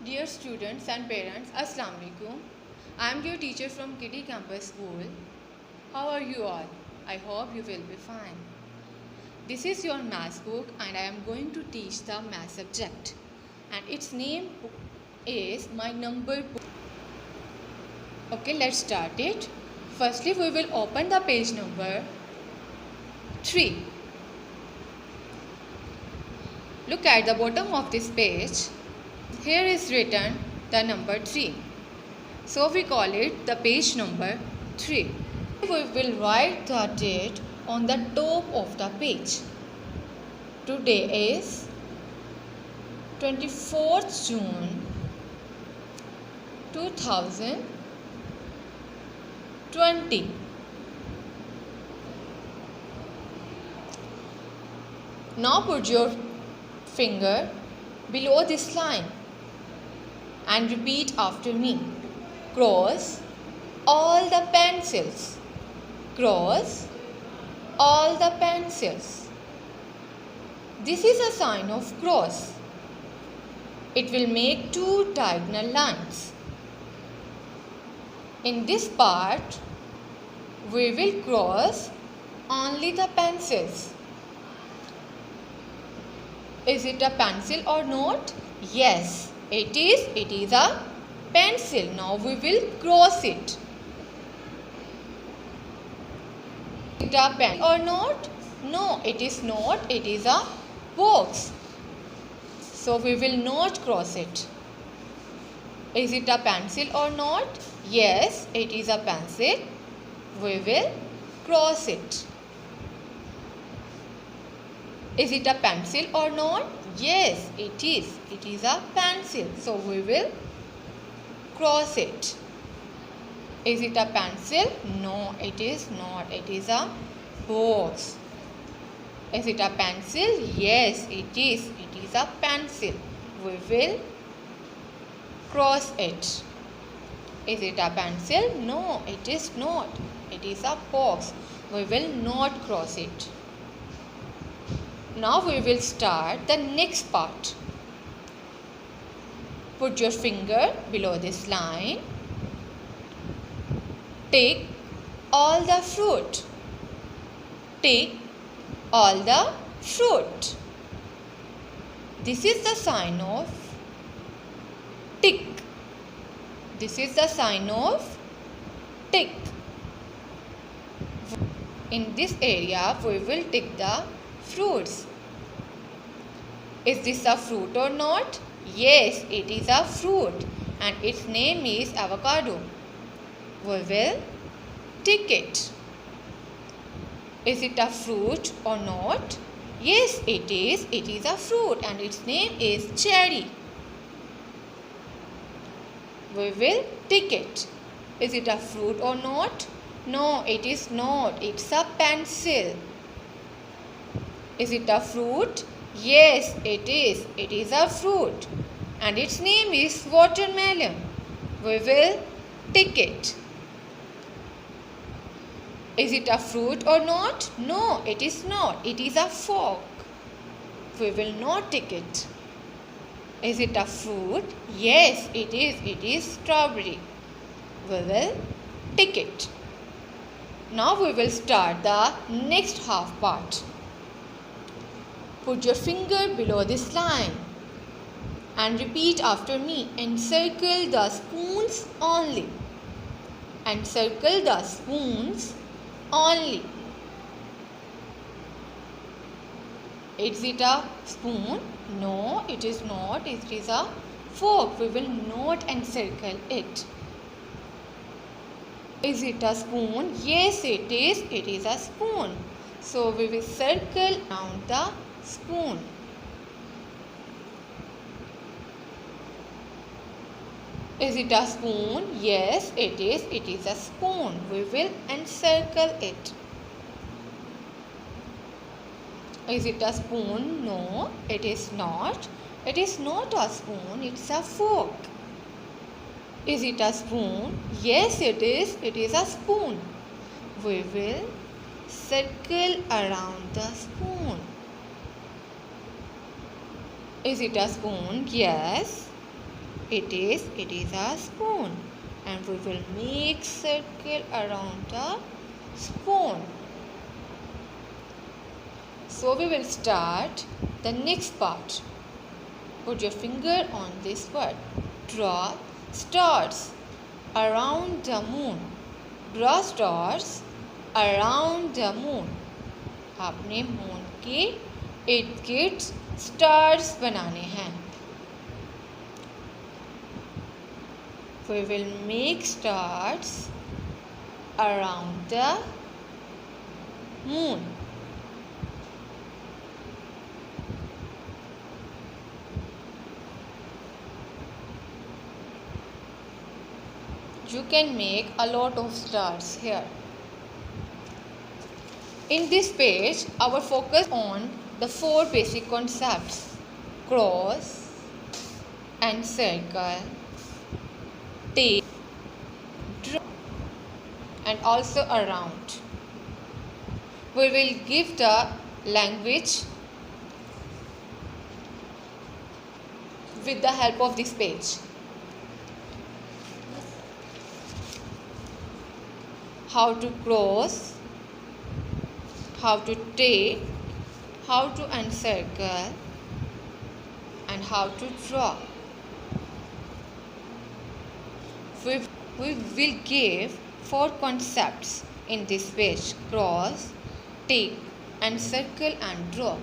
Dear students and parents, Assalamu alaikum. I am your teacher from Kitty Campus School. How are you all? I hope you will be fine. This is your maths book and I am going to teach the math subject. And its name is my number book. Okay, let's start it. Firstly, we will open the page number 3. Look at the bottom of this page. Here is written the number 3. So we call it the page number 3. We will write the date on the top of the page. Today is 24th June 2020. Now put your finger below this line and repeat after me. Cross all the pencils. Cross all the pencils. This is a sign of cross. It will make 2 diagonal lines. In this part, we will cross only the pencils. Is it a pencil or not? Yes, it is. It is a pencil. Now we will cross it. Is it a pen or not? No, it is not. It is a box. So we will not cross it. Is it a pencil or not? Yes, it is a pencil. We will cross it. Is it a pencil or not? Yes, it is. It is a pencil. So we will cross it. Is it a pencil? No, it is not. It is a box. Is it a pencil? Yes, it is. It is a pencil. We will cross it. Is it a pencil? No, it is not. It is a box. We will not cross it. Now we will start the next part. Put your finger below this line. Take all the fruit. Take all the fruit. This is the sign of tick. This is the sign of tick. In this area, we will tick the fruits. Is this a fruit or not? Yes, it is a fruit and its name is avocado. We will tick it. Is it a fruit or not? Yes, it is. It is a fruit and its name is cherry. We will tick it. Is it a fruit or not? No, it is not. It's a pencil. Is it a fruit? Yes, it is. It is a fruit and its name is watermelon. We will tick it. Is it a fruit or not? No, it is not. It is a fork. We will not tick it. Is it a fruit? Yes, it is. It is strawberry. We will tick it. Now we will start the next half part. Put your finger below this line and repeat after me. Encircle the spoons only. Encircle the spoons only. Is it a spoon? No, it is not. It is a fork. We will not encircle it. Is it a spoon? Yes, it is. It is a spoon. So we will circle around the spoon. Is it a spoon? Yes, it is. It is a spoon. We will encircle it. Is it a spoon? No, it is not. It is not a spoon. It's a fork. Is it a spoon? Yes, it is. It is a spoon. We will circle around the spoon. Is it a spoon? Yes. It is a spoon. And we will make circle around the spoon. So we will start the next part. Put your finger on this word. Draw stars around the moon. Draw stars around the moon. आपने moon के इर्द गिर्द stars बनाने हैं. We will make stars around the moon. You can make a lot of stars here. In this page, our focus on the 4 basic concepts: cross and circle, tape, draw, and also around. We will give the language with the help of this page. How to cross, how to take, how to encircle, and how to draw. We will give 4 concepts in this page: cross, take, encircle, and draw.